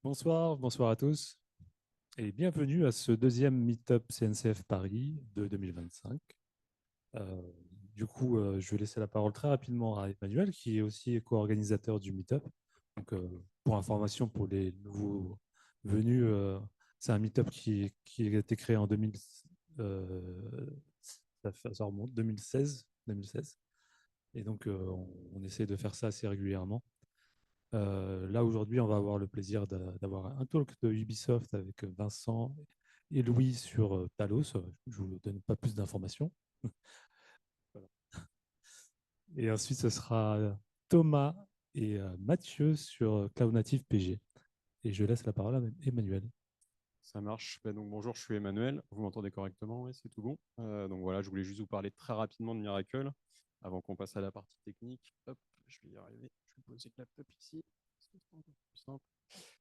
Bonsoir à tous et bienvenue à ce deuxième Meetup CNCF Paris de 2025. Euh, je vais laisser la parole très rapidement à Emmanuel, qui est aussi co-organisateur du Meetup. Pour information pour les nouveaux venus, c'est un Meetup qui a été créé en 2000, ça remonte 2016. Et on essaie de faire ça assez régulièrement. Là, aujourd'hui, on va avoir le plaisir d'avoir un talk de Ubisoft avec Vincent et Louis sur Talos. Je ne vous donne pas plus d'informations. Voilà. Et ensuite, ce sera Thomas et Mathieu sur Cloud Native PG. Et je laisse la parole à Emmanuel. Ça marche. Donc, bonjour, je suis Emmanuel. Vous m'entendez correctement? Oui, c'est tout bon. Donc voilà, je voulais juste vous parler très rapidement de Miracle avant qu'on passe à la partie technique. Hop, je vais y arriver. Je vais poser le laptop ici. C'est un peu plus simple.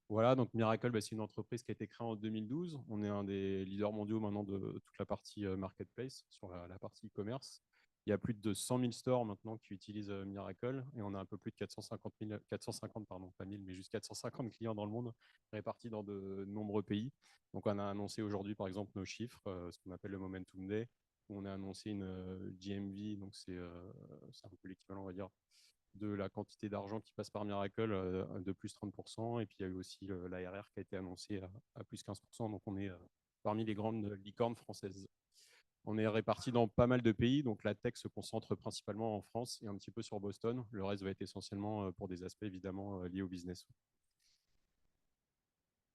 Voilà, donc Miracle, c'est une entreprise qui a été créée en 2012. On est un des leaders mondiaux maintenant de toute la partie marketplace, sur la partie e-commerce. Il y a plus de 100 000 stores maintenant qui utilisent Miracle et on a un peu plus de 450, pardon, pas 1000, mais juste 450 clients dans le monde répartis dans de nombreux pays. Donc, on a annoncé aujourd'hui, par exemple, nos chiffres, ce qu'on appelle le Momentum Day, où on a annoncé une GMV, donc c'est un peu l'équivalent, on va dire, de la quantité d'argent qui passe par Miracle de plus 30%. Et puis, il y a eu aussi l'ARR qui a été annoncé à plus 15%. Donc, on est parmi les grandes licornes françaises. On est répartis dans pas mal de pays. Donc, la tech se concentre principalement en France et un petit peu sur Boston. Le reste va être essentiellement pour des aspects évidemment liés au business.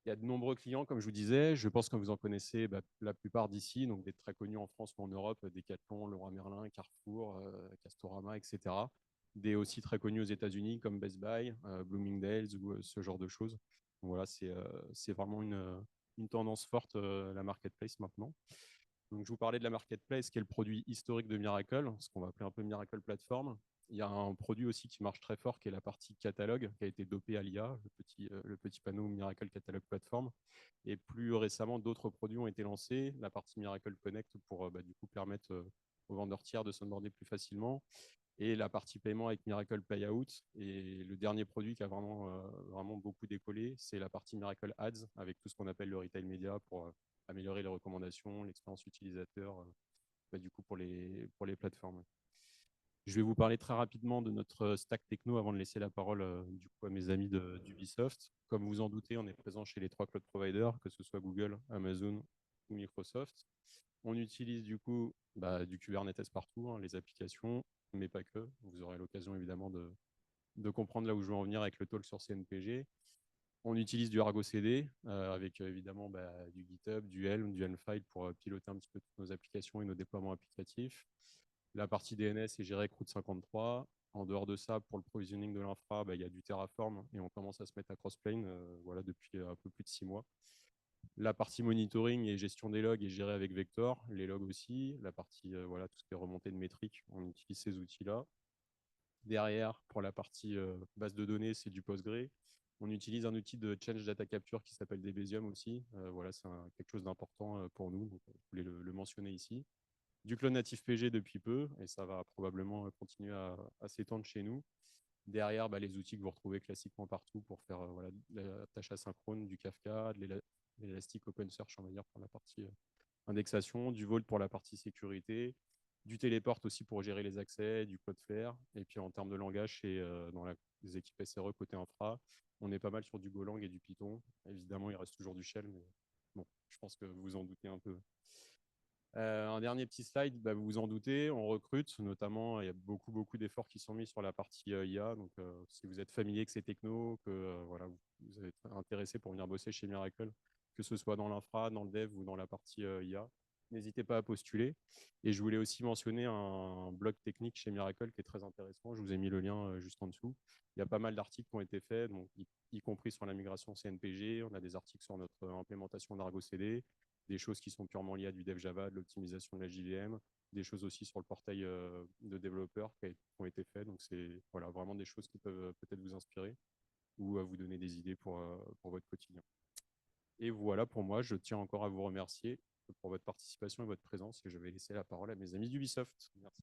Il y a de nombreux clients, comme je vous disais. Je pense que vous en connaissez la plupart d'ici, donc des très connus en France ou en Europe, Decathlon, Leroy Merlin, Carrefour, Castorama, etc. Des aussi très connus aux États-Unis comme Best Buy, Bloomingdale's ou ce genre de choses. Donc voilà, c'est vraiment une tendance forte, la marketplace maintenant. Donc, je vous parlais de la marketplace, qui est le produit historique de Miracle, ce qu'on va appeler un peu Miracle Platform. Il y a un produit aussi qui marche très fort, qui est la partie catalogue, qui a été dopé à l'IA, le petit panneau Miracle Catalogue Platform. Et plus récemment, d'autres produits ont été lancés. La partie Miracle Connect pour du coup permettre aux vendeurs tiers de s'onboarder plus facilement. Et la partie paiement avec Miracle Payout. Et le dernier produit qui a vraiment beaucoup décollé, c'est la partie Miracle Ads, avec tout ce qu'on appelle le retail media pour améliorer les recommandations, l'expérience utilisateur, du coup pour les plateformes. Je vais vous parler très rapidement de notre stack techno avant de laisser la parole du coup à mes amis d'Ubisoft. Comme vous en doutez, on est présent chez les trois cloud providers, que ce soit Google, Amazon ou Microsoft. On utilise du coup du Kubernetes partout, hein, les applications, mais pas que. Vous aurez l'occasion évidemment de comprendre là où je veux en venir avec le talk sur CNPG. On utilise du Argo CD avec évidemment du GitHub, du Helm, du Helmfile pour piloter un petit peu toutes nos applications et nos déploiements applicatifs. La partie DNS est gérée avec Route 53. En dehors de ça, pour le provisioning de l'infra, il y a du Terraform et on commence à se mettre à Crossplane voilà, depuis un peu plus de 6 mois. La partie monitoring et gestion des logs est gérée avec Vector, les logs aussi. La partie, voilà, tout ce qui est remontée de métriques, on utilise ces outils-là. Derrière, pour la partie base de données, c'est du Postgre. On utilise un outil de change data capture qui s'appelle Debezium aussi. Voilà, c'est quelque chose d'important pour nous. Donc, je voulais le mentionner ici. Du clone natif PG depuis peu, et ça va probablement continuer à s'étendre chez nous. Derrière, les outils que vous retrouvez classiquement partout pour faire voilà, la tâche asynchrone, du Kafka, de l'Elastic OpenSearch, on va dire, pour la partie indexation, du Vault pour la partie sécurité, du Teleport aussi pour gérer les accès, du Cloudflare. Et puis en termes de langage, c'est dans les équipes SRE côté infra, on est pas mal sur du Golang et du Python. Évidemment, il reste toujours du Shell, mais bon, je pense que vous vous en doutez un peu. Un dernier petit slide, vous vous en doutez, on recrute, notamment il y a beaucoup d'efforts qui sont mis sur la partie IA. Donc, si vous êtes familier avec ces technos, que voilà, vous êtes intéressé pour venir bosser chez Miracle, que ce soit dans l'infra, dans le dev ou dans la partie IA, n'hésitez pas à postuler. Et je voulais aussi mentionner un blog technique chez Miracle qui est très intéressant. Je vous ai mis le lien juste en dessous. Il y a pas mal d'articles qui ont été faits, donc, y compris sur la migration CNPG. On a des articles sur notre implémentation d'Argo CD, des choses qui sont purement liées à du dev Java, de l'optimisation de la JVM, des choses aussi sur le portail de développeurs qui ont été faites. Donc, c'est voilà, vraiment des choses qui peuvent peut-être vous inspirer ou vous donner des idées pour votre quotidien. Et voilà, pour moi, je tiens encore à vous remercier pour votre participation et votre présence. Et je vais laisser la parole à mes amis d'Ubisoft. Merci.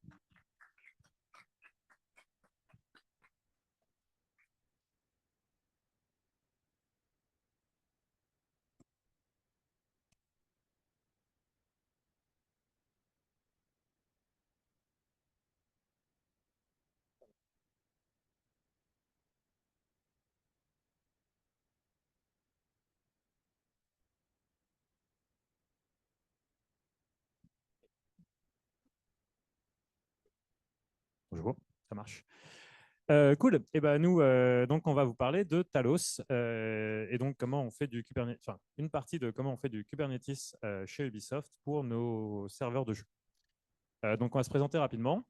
Bonjour, ça marche. Cool. Et ben nous, donc on va vous parler de Talos et donc comment on fait du Kubernetes, enfin une partie de comment on fait du Kubernetes chez Ubisoft pour nos serveurs de jeu. Donc on va se présenter rapidement.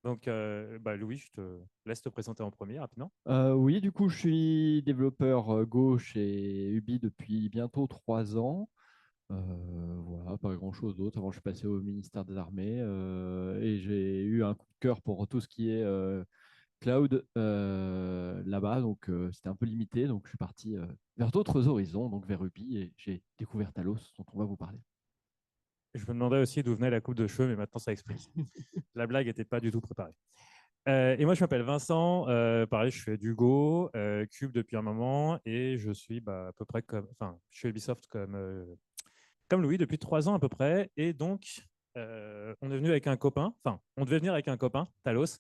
Donc Louis, je te laisse te présenter en premier rapidement. Oui, du coup, je suis développeur Go chez Ubi depuis bientôt 3 ans. Voilà, pas grand-chose d'autre. Avant, je suis passé au ministère des Armées et j'ai eu un coup de cœur pour tout ce qui est cloud là-bas. Donc, c'était un peu limité. Donc, je suis parti vers d'autres horizons, donc vers Ubi, et j'ai découvert Talos, dont on va vous parler. Je me demandais aussi d'où venait la coupe de cheveux, mais maintenant ça explique. La blague n'était pas du tout préparée. Et moi, je m'appelle Vincent. Pareil, je fais du Go, Cube depuis un moment, et je suis à peu près chez Ubisoft comme Louis depuis 3 ans à peu près. Et donc, on est venu avec un copain. Enfin, on devait venir avec un copain, Talos.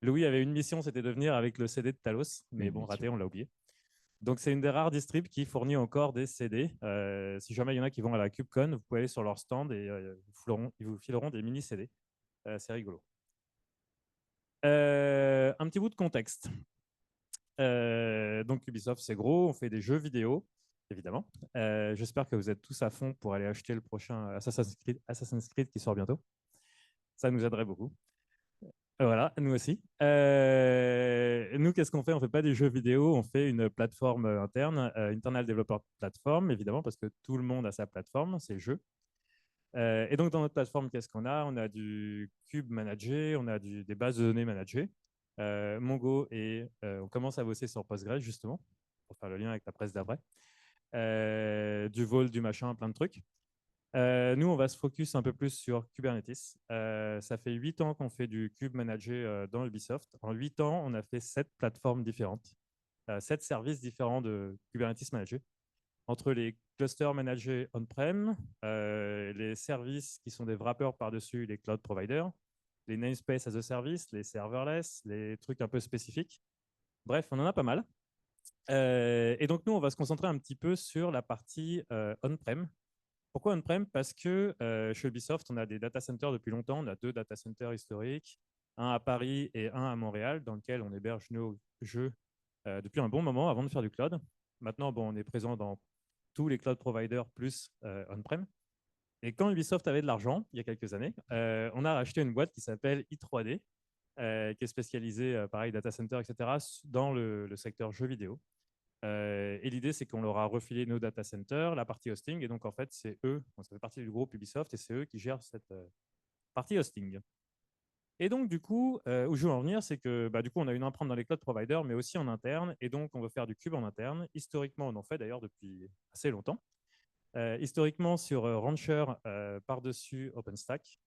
Louis avait une mission, c'était de venir avec le CD de Talos, mais bon, raté, on l'a oublié. Donc, c'est une des rares distribs qui fournit encore des CD. Si jamais il y en a qui vont à la KubeCon, vous pouvez aller sur leur stand et ils vous fileront des mini CD. C'est rigolo. Un petit bout de contexte. Donc Ubisoft, c'est gros, on fait des jeux vidéo, évidemment. J'espère que vous êtes tous à fond pour aller acheter le prochain Assassin's Creed qui sort bientôt. Ça nous aiderait beaucoup. Voilà, nous aussi. Nous, qu'est-ce qu'on fait? On ne fait pas des jeux vidéo, on fait une plateforme interne, Internal Developer Platform, évidemment, parce que tout le monde a sa plateforme, c'est jeu. Et donc, dans notre plateforme, qu'est-ce qu'on a? On a du Cube managé, on a des bases de données managées, Mongo, et on commence à bosser sur Postgres, justement, pour faire le lien avec la presse d'après. Du Vault, du machin, plein de trucs. Nous, on va se focus un peu plus sur Kubernetes. Ça fait 8 ans qu'on fait du Kube managé dans Ubisoft. En 8 ans, on a fait 7 plateformes différentes, 7 services différents de Kubernetes managé. Entre les clusters managés on-prem, les services qui sont des wrappers par-dessus les cloud providers, les namespace as a service, les serverless, les trucs un peu spécifiques. Bref, on en a pas mal. Et donc, nous, on va se concentrer un petit peu sur la partie on-prem. Pourquoi on-prem? Parce que chez Ubisoft, on a des data centers depuis longtemps. On a 2 data centers historiques, un à Paris et un à Montréal, dans lequel on héberge nos jeux depuis un bon moment avant de faire du cloud. Maintenant, on est présent dans tous les cloud providers plus on-prem. Et quand Ubisoft avait de l'argent, il y a quelques années, on a racheté une boîte qui s'appelle i3D, qui est spécialisée, pareil, data center, etc., dans le secteur jeux vidéo. Et l'idée, c'est qu'on leur a refilé nos data centers, la partie hosting, et donc en fait, c'est eux, ça fait partie du groupe Ubisoft, et c'est eux qui gèrent cette partie hosting. Et donc, du coup, où je veux en venir, c'est que du coup, on a une empreinte dans les cloud providers, mais aussi en interne, et donc on veut faire du cube en interne. Historiquement, on en fait d'ailleurs depuis assez longtemps. Historiquement, sur Rancher, par-dessus OpenStack,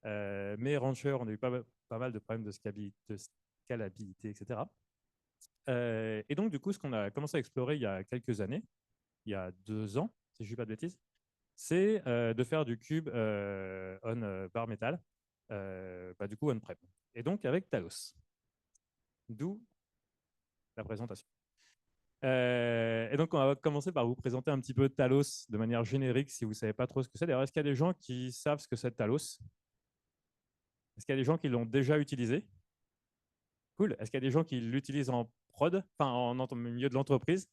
mais Rancher, on a eu pas mal de problèmes de scalabilité, etc. Et donc, du coup, ce qu'on a commencé à explorer il y a quelques années, il y a 2 ans, si je ne dis pas de bêtises, c'est de faire du cube on bare metal, du coup on-prem. Et donc avec Talos. D'où la présentation. Et donc on va commencer par vous présenter un petit peu Talos de manière générique si vous ne savez pas trop ce que c'est. D'ailleurs, est-ce qu'il y a des gens qui savent ce que c'est Talos? Est-ce qu'il y a des gens qui l'ont déjà utilisé? Cool. Est-ce qu'il y a des gens qui l'utilisent en prod, enfin en milieu de l'entreprise?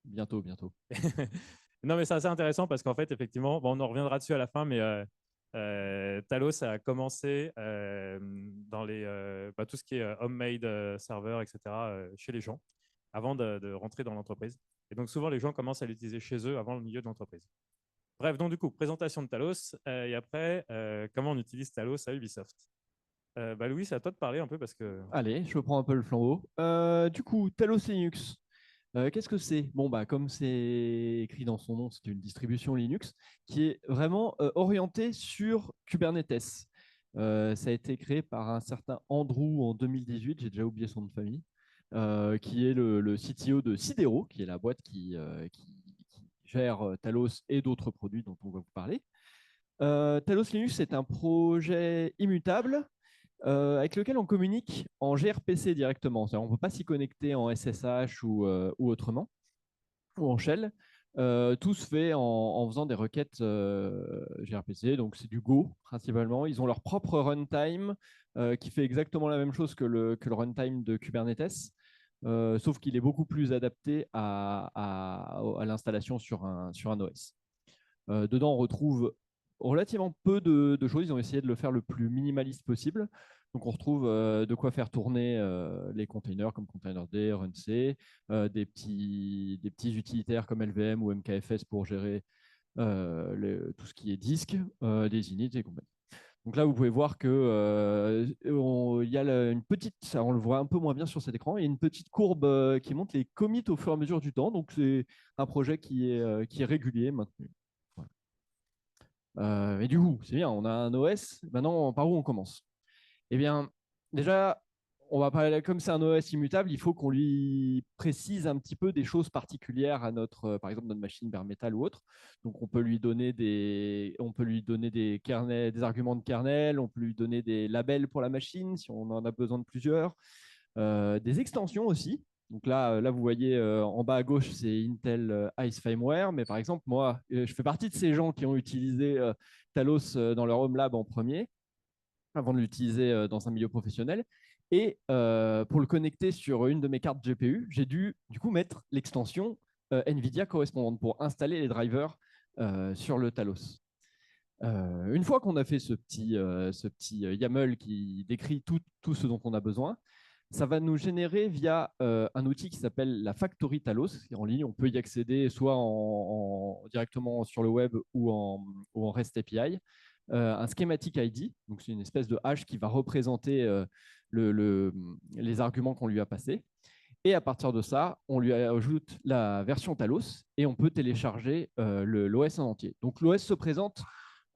Bientôt, bientôt. Non, mais c'est assez intéressant parce qu'en fait, effectivement, on en reviendra dessus à la fin, mais Talos a commencé dans tout ce qui est homemade serveur, etc., chez les gens, avant de rentrer dans l'entreprise. Et donc, souvent, les gens commencent à l'utiliser chez eux avant le milieu de l'entreprise. Bref, donc du coup, présentation de Talos, et après, comment on utilise Talos à Ubisoft. Louis, c'est à toi de parler un peu parce que… Allez, je reprends un peu le flambeau. Du coup, Talos Linux. Qu'est-ce que c'est? Bon, comme c'est écrit dans son nom, c'est une distribution Linux qui est vraiment orientée sur Kubernetes. Ça a été créé par un certain Andrew en 2018, j'ai déjà oublié son nom de famille, qui est le CTO de Sidero, qui est la boîte qui gère Talos et d'autres produits dont on va vous parler. Talos Linux est un projet immutable avec lequel on communique en gRPC directement. On ne peut pas s'y connecter en SSH ou autrement, ou en shell. Tout se fait en faisant des requêtes gRPC, donc c'est du Go principalement. Ils ont leur propre runtime qui fait exactement la même chose que le runtime de Kubernetes, sauf qu'il est beaucoup plus adapté à l'installation sur un OS. Dedans, on retrouve relativement peu de choses. Ils ont essayé de le faire le plus minimaliste possible. Donc, on retrouve de quoi faire tourner les containers comme containerd, runc, des petits utilitaires comme LVM ou MKFS pour gérer tout ce qui est disque, des inits et compagnie. Donc là, vous pouvez voir que il y a une petite, ça, on le voit un peu moins bien sur cet écran, il y a une petite courbe qui montre les commits au fur et à mesure du temps. Donc c'est un projet qui est régulier, maintenu. Voilà. Et du coup, c'est bien, on a un OS. Maintenant, par où on commence? Eh bien, déjà, on va parler, comme c'est un OS immutable, il faut qu'on lui précise un petit peu des choses particulières à notre, par exemple, notre machine bare metal ou autre. Donc, on peut lui donner des kernels, des arguments de kernel, on peut lui donner des labels pour la machine si on en a besoin de plusieurs, des extensions aussi. Donc là, vous voyez en bas à gauche, c'est Intel Ice Firmware. Mais par exemple, moi, je fais partie de ces gens qui ont utilisé Talos dans leur Home Lab en premier, avant de l'utiliser dans un milieu professionnel. Et pour le connecter sur une de mes cartes GPU, j'ai dû du coup mettre l'extension NVIDIA correspondante pour installer les drivers sur le Talos. Une fois qu'on a fait ce petit YAML qui décrit tout ce dont on a besoin, ça va nous générer via un outil qui s'appelle la Factory Talos, qui est en ligne. On peut y accéder soit directement sur le web ou en REST API. Un schematic ID, donc c'est une espèce de hash qui va représenter les arguments qu'on lui a passés. Et à partir de ça, on lui ajoute la version Talos et on peut télécharger l'OS en entier. Donc l'OS se présente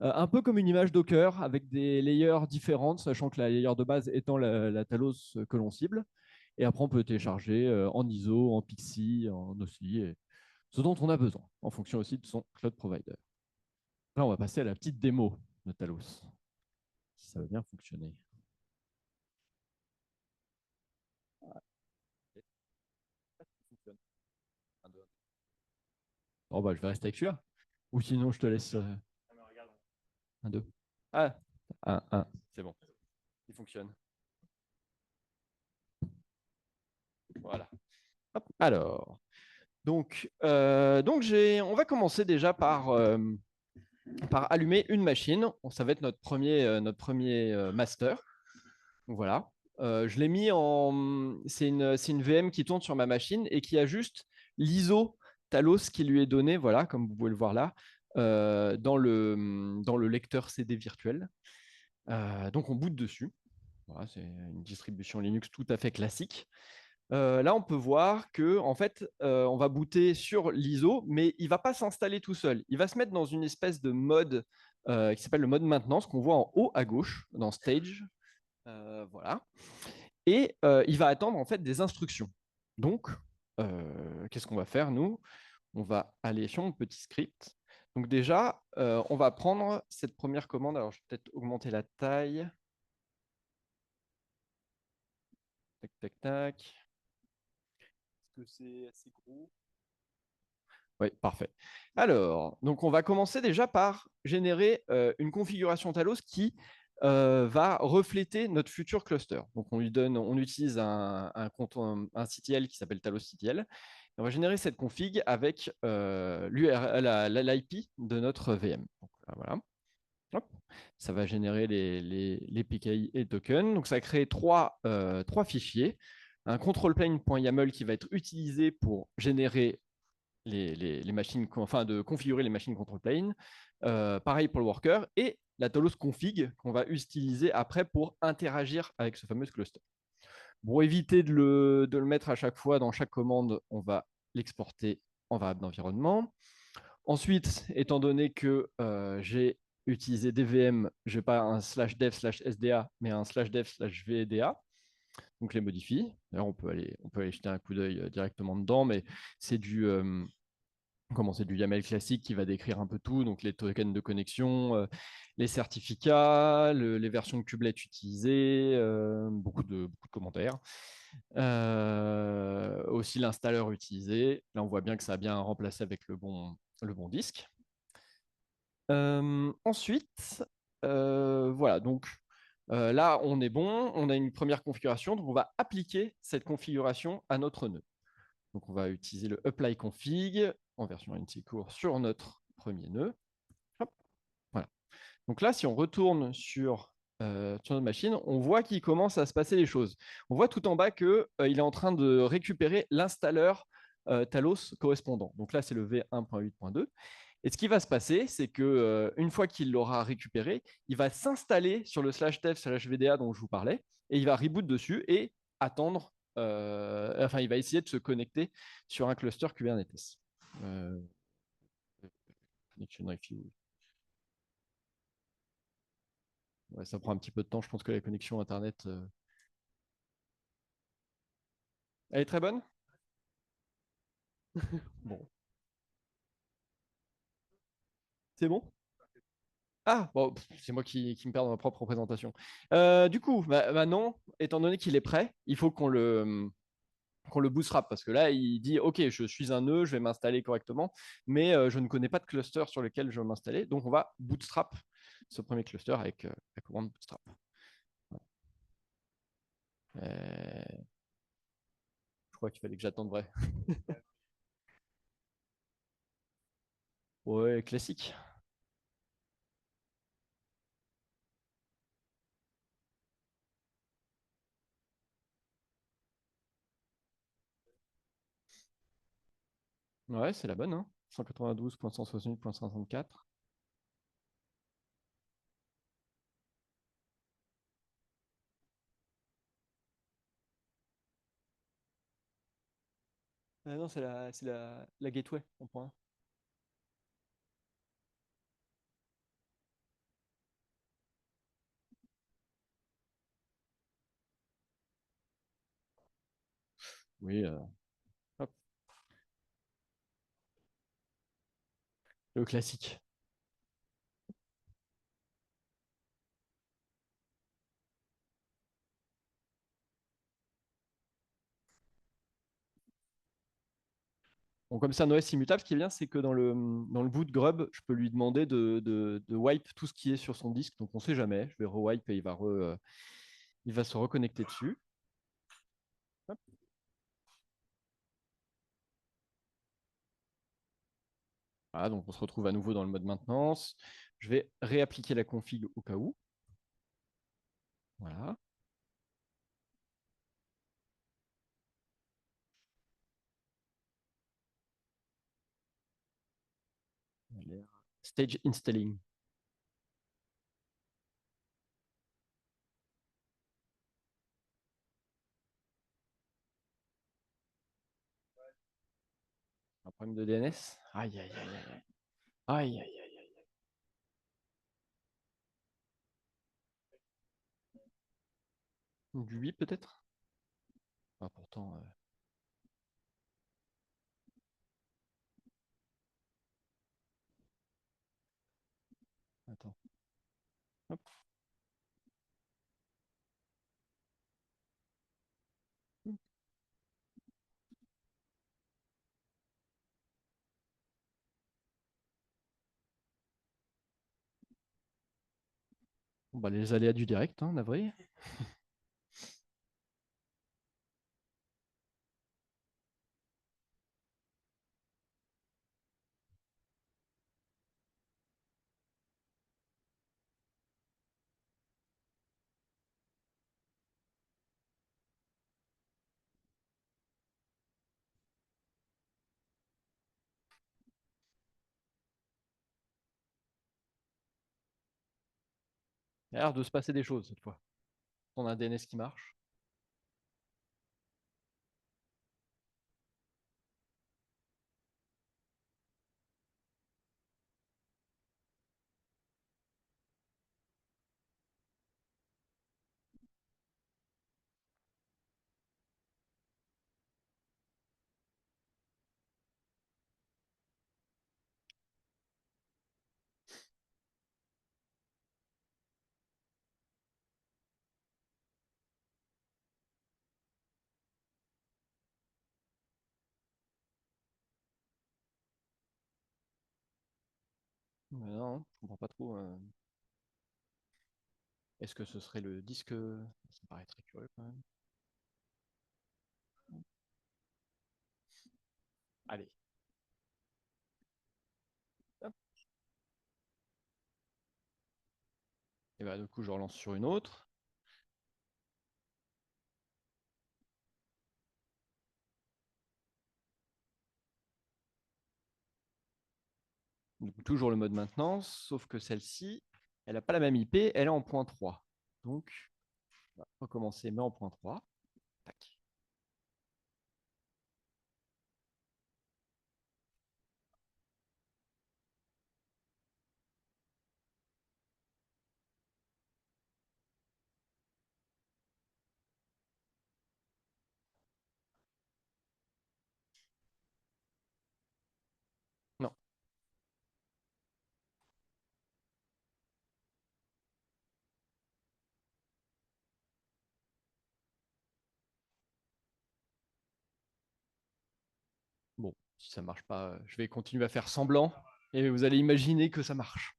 un peu comme une image Docker avec des layers différentes, sachant que la layer de base étant la Talos que l'on cible. Et après, on peut télécharger en ISO, en PXE, en OSI, et ce dont on a besoin, en fonction aussi de son cloud provider. Là, on va passer à la petite démo de Talos, si ça va bien fonctionner. Bon, bah, je vais rester avec celui-là. Ou sinon, je te laisse. Un, deux. Ah, un. C'est bon. Il fonctionne. Voilà. Hop. Alors, donc on va commencer déjà par allumer une machine. Ça va être notre premier master. Donc, voilà. Je l'ai mis en. C'est une VM qui tourne sur ma machine et qui a juste l'ISO Talos qui lui est donné, voilà, comme vous pouvez le voir là, dans le lecteur CD virtuel. Donc on boot dessus. Voilà, c'est une distribution Linux tout à fait classique. Là, on peut voir que en fait, on va booter sur l'ISO, mais il ne va pas s'installer tout seul. Il va se mettre dans une espèce de mode qui s'appelle le mode maintenance, qu'on voit en haut à gauche dans Stage. Voilà. Et il va attendre en fait des instructions. Donc, qu'est-ce qu'on va faire nous? On va aller sur mon petit script. Donc déjà, on va prendre cette première commande. Alors, je vais peut-être augmenter la taille. Tac, tac, tac. Est-ce que c'est assez gros? Oui, parfait. Alors, donc on va commencer déjà par générer une configuration Talos qui va refléter notre futur cluster. Donc on utilise un CTL qui s'appelle Talos CTL. On va générer cette config avec l'IP de notre VM. Donc, voilà. Hop. Ça va générer les PKI et tokens. Donc ça crée trois fichiers. Un control plane.yaml qui va être utilisé pour générer les machines, enfin de configurer les machines control plane. Pareil pour le worker et la Talos config qu'on va utiliser après pour interagir avec ce fameux cluster. Pour éviter de le mettre à chaque fois dans chaque commande, on va l'exporter en variable d'environnement. Ensuite, étant donné que j'ai utilisé des VM, je n'ai pas un /dev/sda, mais un /dev/vda. Donc, les modifie. D'ailleurs, on peut aller jeter un coup d'œil directement dedans, mais c'est du YAML classique qui va décrire un peu tout, donc les tokens de connexion, les certificats, les versions de kubelet utilisées, beaucoup de commentaires. aussi l'installeur utilisé. Là, on voit bien que ça a bien remplacé avec le bon disque. Ensuite, voilà, donc là, on est bon, on a une première configuration, donc on va appliquer cette configuration à notre nœud. Donc on va utiliser le apply config en version NC-Core sur notre premier nœud. Hop, voilà. Donc là, si on retourne sur notre machine, on voit qu'il commence à se passer des choses. On voit tout en bas qu'il est en train de récupérer l'installeur Talos correspondant. Donc là, c'est le v1.8.2. Et ce qui va se passer, c'est que une fois qu'il l'aura récupéré, il va s'installer sur le /dev/vda dont je vous parlais, et il va reboot dessus et attendre. Enfin, il va essayer de se connecter sur un cluster Kubernetes. Connection review. Ouais, ça prend un petit peu de temps. Je pense que la connexion Internet, elle est très bonne. Bon, c'est bon. Ah, bon, c'est moi qui me perds dans ma propre présentation. Du coup, maintenant, étant donné qu'il est prêt, il faut qu'on le bootstrap parce que là, il dit OK, je suis un nœud, je vais m'installer correctement, mais je ne connais pas de cluster sur lequel je vais m'installer. Donc, on va bootstrap ce premier cluster avec la commande bootstrap. Je crois qu'il fallait que j'attende vrai. Ouais, classique. Ouais, c'est la bonne, hein. 192.168.164. Non, c'est la gateway en point 1. Oui, hop, le classique. Bon, comme c'est un OS immutable, ce qui est bien, c'est que dans le boot grub, je peux lui demander de wipe tout ce qui est sur son disque. Donc on ne sait jamais. Je vais rewipe et il va se reconnecter dessus. Hop. Voilà, donc on se retrouve à nouveau dans le mode maintenance. Je vais réappliquer la config au cas où. Voilà. Stage installing. Un problème de DNS. Aïe, aïe, aïe, aïe. Aïe, aïe, aïe. Du 8 peut-être. Ah, pourtant. Attends. Hop. Bon, bah, les aléas du direct, hein, navré. Il a l'air de se passer des choses cette fois. On a un DNS qui marche. Non, je comprends pas trop. Est-ce que ce serait le disque? Ça me paraît très curieux quand même. Allez. Hop. Et bah, du coup, je relance sur une autre. Donc, toujours le mode maintenance, sauf que celle-ci, elle n'a pas la même IP, elle est en point 3. Donc, on va recommencer, mais en point 3. Tac. Non. Bon, si ça marche pas, je vais continuer à faire semblant et vous allez imaginer que ça marche.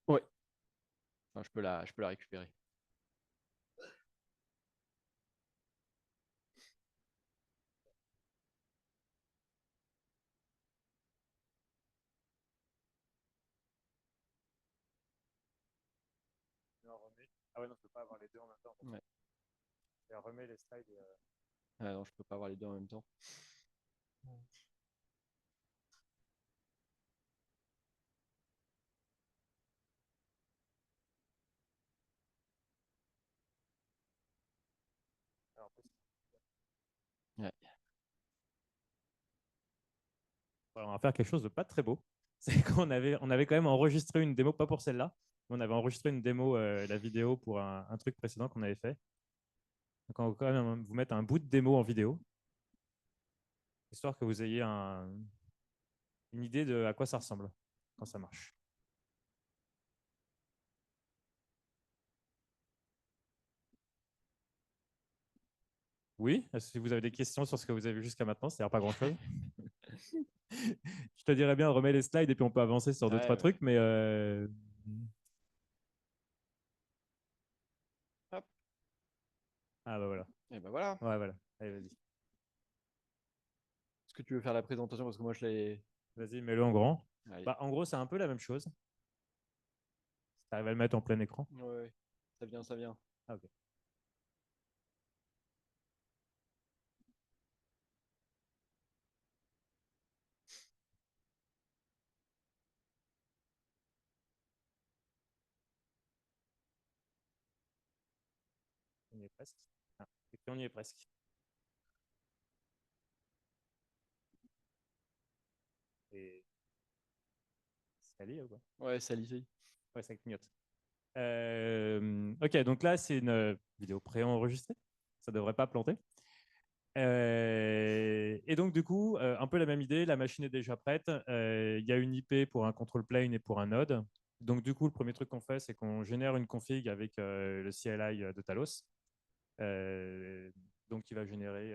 Ouais. Enfin, je peux la récupérer. Ah ouais, non, je peux pas avoir les deux en même temps. Ouais. Et remets les slides. Ah non, je peux pas avoir les deux en même temps. Ouais. On va faire quelque chose de pas très beau. C'est on avait quand même enregistré une démo, pas pour celle-là, mais on avait enregistré une démo, la vidéo pour un truc précédent qu'on avait fait. Donc on va quand même vous mettre un bout de démo en vidéo, histoire que vous ayez une idée de à quoi ça ressemble quand ça marche. Oui, si vous avez des questions sur ce que vous avez vu jusqu'à maintenant, c'est-à-dire pas grand-chose. Je te dirais bien, remets les slides et puis on peut avancer sur deux, Ouais, trois ouais. trucs, mais Hop. ah bah voilà. Et ben voilà. Ouais, voilà. Allez, vas-y. Est-ce que tu veux faire la présentation parce que moi je l'ai. Vas-y, mets-le en grand. Allez. Bah, en gros, c'est un peu la même chose. Tu arrives à le mettre en plein écran. Ouais, ouais. Ça vient, ça vient. Ah, ok. On y est presque. Ah, et puis on y est presque. Et ça lit ou quoi? Ouais, ça lit. Ouais, ça clignote. Ok, donc là, c'est une vidéo préenregistrée. Ça devrait pas planter. Et donc, du coup, un peu la même idée. La machine est déjà prête. Il y a une IP pour un control plane et pour un node. Donc, du coup, le premier truc qu'on fait, c'est qu'on génère une config avec le CLI de Talos. Euh, donc, qui va générer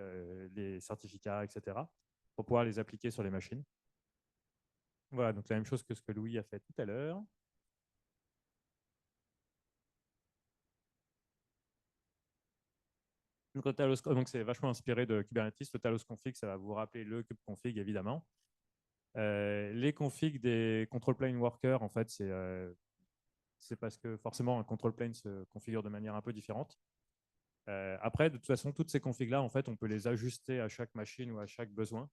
les certificats, etc., pour pouvoir les appliquer sur les machines. Voilà, donc la même chose que ce que Louis a fait tout à l'heure. Donc, c'est vachement inspiré de Kubernetes. Le Talos config, ça va vous rappeler le kubeconfig, évidemment. Les configs des control plane workers, en fait, c'est parce que forcément, un control plane se configure de manière un peu différente. Après, de toute façon, toutes ces configs-là, en fait, on peut les ajuster à chaque machine ou à chaque besoin.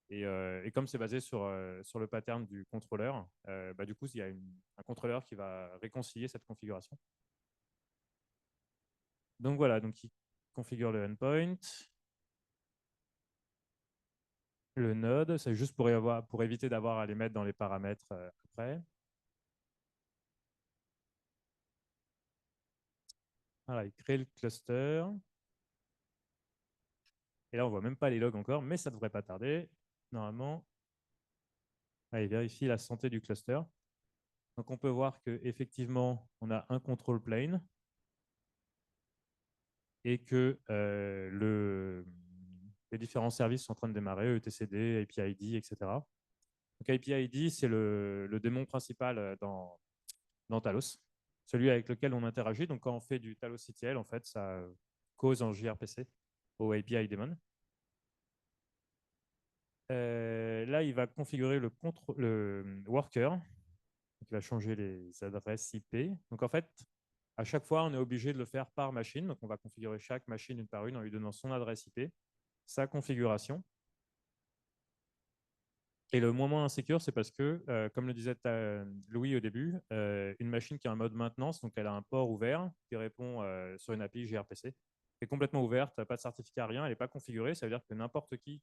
Et comme c'est basé sur le pattern du contrôleur, bah, du coup, il y a un contrôleur qui va réconcilier cette configuration. Donc voilà, donc il configure le endpoint. Le node, c'est juste pour éviter d'avoir à les mettre dans les paramètres après. Voilà, il crée le cluster. Et là, on ne voit même pas les logs encore, mais ça ne devrait pas tarder. Normalement, il vérifie la santé du cluster. Donc, on peut voir qu'effectivement, on a un control plane et que les différents services sont en train de démarrer, etcd, API ID, etc. Donc API ID, c'est le démon principal dans Talos, celui avec lequel on interagit. Donc quand on fait du Talos-CTL, en fait, ça cause en gRPC au API daemon. Là, il va configurer le worker. Donc, il va changer les adresses IP. Donc en fait, à chaque fois, on est obligé de le faire par machine. Donc on va configurer chaque machine une par une en lui donnant son adresse IP, sa configuration. Et le moins insécure, c'est parce que, comme le disait Louis au début, une machine qui a un mode maintenance, donc elle a un port ouvert qui répond sur une API gRPC, est complètement ouverte, pas de certificat, rien, elle n'est pas configurée. Ça veut dire que n'importe qui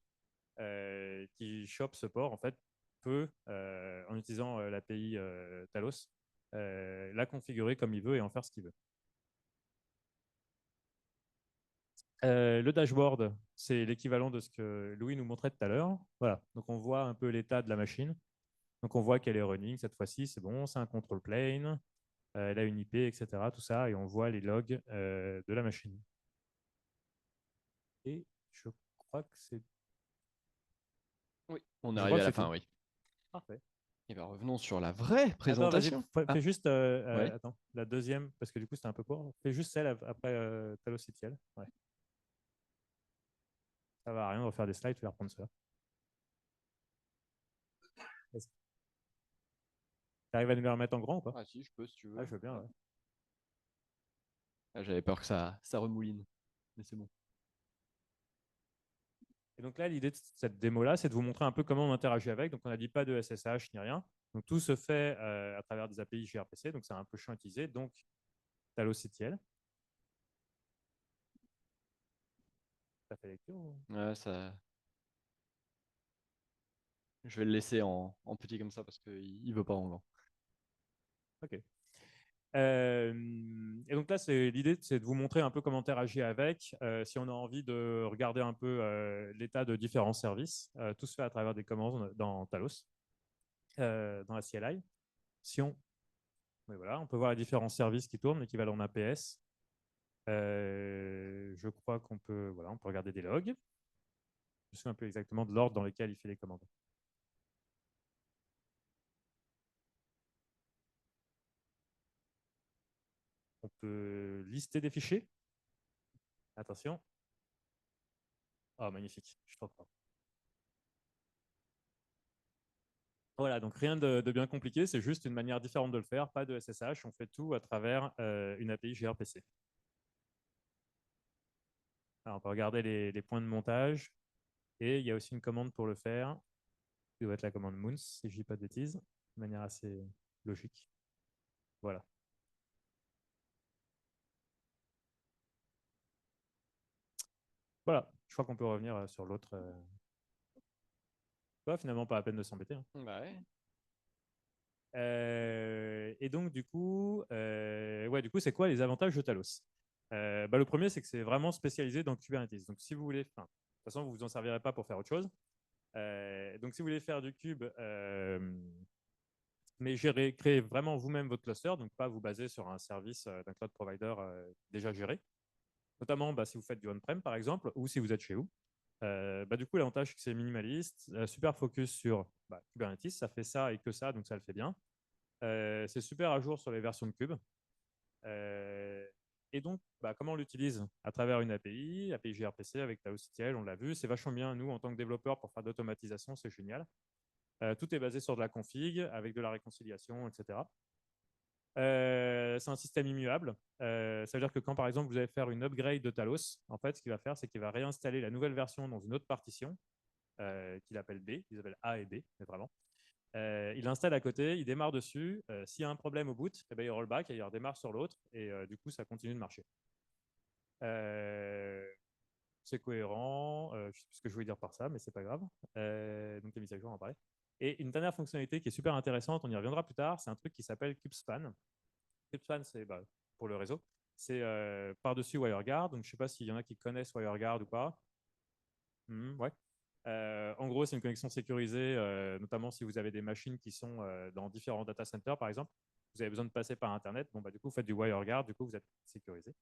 chope ce port, en fait, peut, en utilisant l'API Talos, la configurer comme il veut et en faire ce qu'il veut. Le dashboard, c'est l'équivalent de ce que Louis nous montrait tout à l'heure. Voilà, donc on voit un peu l'état de la machine. Donc on voit qu'elle est running cette fois-ci, c'est bon, c'est un control plane, elle a une IP, etc. Tout ça, et on voit les logs de la machine. Et je crois que c'est... Oui, on Je est crois arrivé que à la c'est fin, tout. oui. Parfait. Et bien revenons sur la vraie Attends, vas-y, présentation. fais juste Ouais. attends, la deuxième, parce que du coup c'était un peu court. Fais juste celle après Talos-CTL. Ouais. Ça va à rien, on va faire des slides, je vais reprendre ça. Tu arrives à nous les remettre en grand ou pas? Ah si, je peux si tu veux. Ah, je veux bien, ouais. Ah, j'avais peur que ça remouline, mais c'est bon. Et donc là, l'idée de cette démo-là, c'est de vous montrer un peu comment on interagit avec. Donc on n'a dit pas de SSH ni rien. Donc tout se fait à travers des API gRPC, donc c'est un peu chiant à utiliser. Donc Talos-CTL. Ça fait lecture ou... Ouais, ça... Je vais le laisser en petit comme ça parce qu'il ne veut pas en grand. Ok. Et donc là, l'idée, c'est de vous montrer un peu comment interagir avec. Si on a envie de regarder un peu l'état de différents services, tout se fait à travers des commandes dans Talos, dans la CLI. Si on, mais voilà, on peut voir les différents services qui tournent, l'équivalent d'un APS. Je crois qu'on peut, voilà, on peut regarder des logs. Je me souviens un peu exactement de l'ordre dans lequel il fait les commandes. On peut lister des fichiers. Attention. Oh, magnifique, je suis trop fort. Voilà, donc rien de bien compliqué, c'est juste une manière différente de le faire, pas de SSH, on fait tout à travers une API gRPC. Alors, on peut regarder les points de montage, et il y a aussi une commande pour le faire, qui doit être la commande moons, si je ne dis pas de bêtises, de manière assez logique. Voilà. Voilà, je crois qu'on peut revenir sur l'autre. Finalement, pas la peine de s'embêter. Hein. Bah ouais. Et donc, du coup, c'est quoi les avantages de Talos? Le premier, c'est que c'est vraiment spécialisé dans Kubernetes. Donc, si vous voulez, de toute façon, vous vous en servirez pas pour faire autre chose. Donc, si vous voulez faire du kube, mais créer vraiment vous-même votre cluster, donc pas vous baser sur un service d'un cloud provider déjà géré, notamment si vous faites du on-prem, par exemple, ou si vous êtes chez vous. Du coup, l'avantage, c'est que c'est minimaliste, super focus sur Kubernetes, ça fait ça et que ça, donc ça le fait bien. C'est super à jour sur les versions de Cube. Et donc, comment on l'utilise? À travers une API gRPC avec Taos-CTL, on l'a vu. C'est vachement bien, nous, en tant que développeurs, pour faire de l'automatisation, c'est génial. Tout est basé sur de la config, avec de la réconciliation, etc. C'est un système immuable. Ça veut dire que quand, par exemple, vous allez faire une upgrade de Talos, en fait, ce qu'il va faire, c'est qu'il va réinstaller la nouvelle version dans une autre partition qu'il appelle B, qu'ils appellent A et B, mais vraiment. Il l'installe à côté, il démarre dessus. S'il y a un problème au boot, il rollback et il redémarre sur l'autre. Et du coup, ça continue de marcher. C'est cohérent. Je ne sais plus ce que je voulais dire par ça, mais c'est pas grave. Donc, les mises à jour, on en parlait. Et une dernière fonctionnalité qui est super intéressante, on y reviendra plus tard, c'est un truc qui s'appelle kubespan. Kubespan, c'est pour le réseau. C'est par-dessus WireGuard. Donc, je ne sais pas s'il y en a qui connaissent WireGuard ou pas. Ouais. En gros, c'est une connexion sécurisée, notamment si vous avez des machines qui sont dans différents data centers, par exemple. Vous avez besoin de passer par Internet. Du coup, vous faites du WireGuard, du coup, vous êtes sécurisé.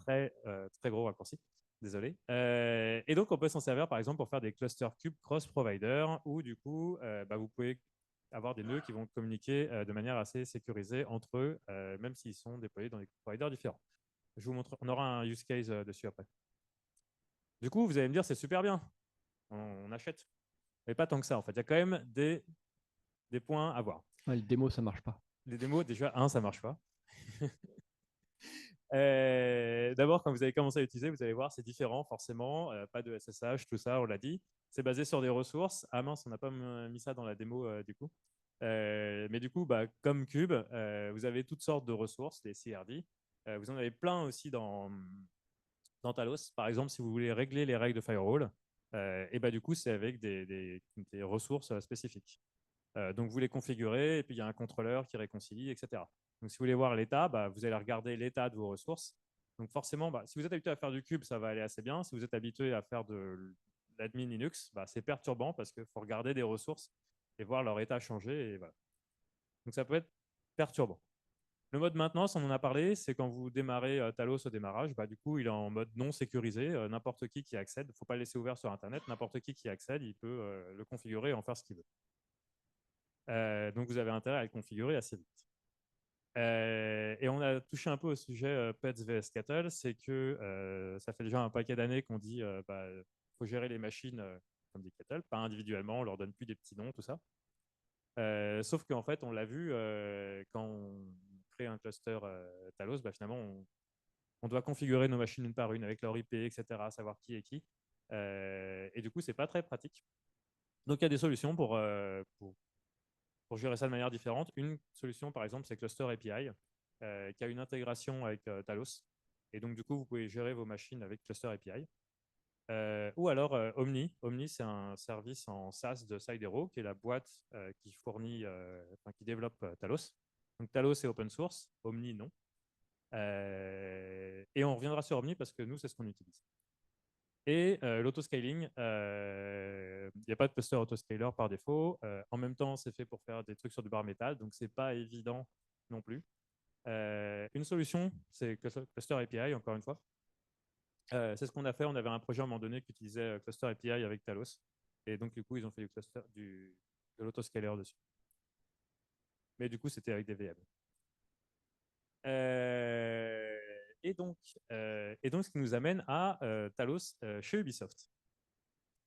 Très gros raccourci. Désolé. Et donc, on peut s'en servir, par exemple, pour faire des clusters cubes cross-provider, où du coup, vous pouvez avoir des nœuds qui vont communiquer de manière assez sécurisée entre eux, même s'ils sont déployés dans des providers différents. Je vous montre, on aura un use case dessus après. Du coup, vous allez me dire, c'est super bien, on achète. Mais pas tant que ça, en fait. Il y a quand même des points à voir. Ouais, le démo, ça marche pas. Les démos, déjà, ça marche pas. D'abord, quand vous allez commencer à l'utiliser, vous allez voir, c'est différent, forcément. Pas de SSH, tout ça, on l'a dit. C'est basé sur des ressources. Ah mince, on n'a pas mis ça dans la démo, du coup. Mais du coup, comme Cube, vous avez toutes sortes de ressources, les CRD. Vous en avez plein aussi dans Talos. Par exemple, si vous voulez régler les règles de firewall, et du coup, c'est avec des ressources spécifiques. Donc, vous les configurez et puis il y a un contrôleur qui réconcilie, etc. Donc, si vous voulez voir l'état, vous allez regarder l'état de vos ressources. Donc, forcément, si vous êtes habitué à faire du cube, ça va aller assez bien. Si vous êtes habitué à faire de l'admin Linux, c'est perturbant parce qu'il faut regarder des ressources et voir leur état changer. Et voilà. Donc, ça peut être perturbant. Le mode maintenance, on en a parlé, c'est quand vous démarrez Talos au démarrage, du coup, il est en mode non sécurisé. N'importe qui accède, il ne faut pas le laisser ouvert sur Internet. N'importe qui accède, il peut le configurer et en faire ce qu'il veut. Donc, vous avez intérêt à le configurer assez vite. Et on a touché un peu au sujet Pets vs Cattle, c'est que ça fait déjà un paquet d'années qu'on dit faut gérer les machines comme dit Cattle, pas individuellement, on leur donne plus des petits noms, tout ça. Sauf qu'en fait, on l'a vu quand on crée un cluster Talos, finalement, on doit configurer nos machines une par une avec leur IP, etc., savoir qui est qui. Et du coup, c'est pas très pratique. Donc, il y a des solutions pour gérer ça de manière différente. Une solution, par exemple, c'est Cluster API, qui a une intégration avec Talos. Et donc, du coup, vous pouvez gérer vos machines avec Cluster API. Ou alors Omni. Omni, c'est un service en SaaS de Sidero, qui est la boîte qui fournit, qui développe Talos. Donc, Talos est open source, Omni, non. Et on reviendra sur Omni parce que nous, c'est ce qu'on utilise. Et l'autoscaling, il n'y a pas de cluster autoscaler par défaut. En même temps, c'est fait pour faire des trucs sur du bar métal, donc ce n'est pas évident non plus. Une solution, c'est Cluster API, encore une fois. C'est ce qu'on a fait. On avait un projet à un moment donné qui utilisait Cluster API avec Talos. Et donc, du coup, ils ont fait de l'autoscaler dessus. Mais du coup, c'était avec des VM. Et donc, ce qui nous amène à Talos chez Ubisoft.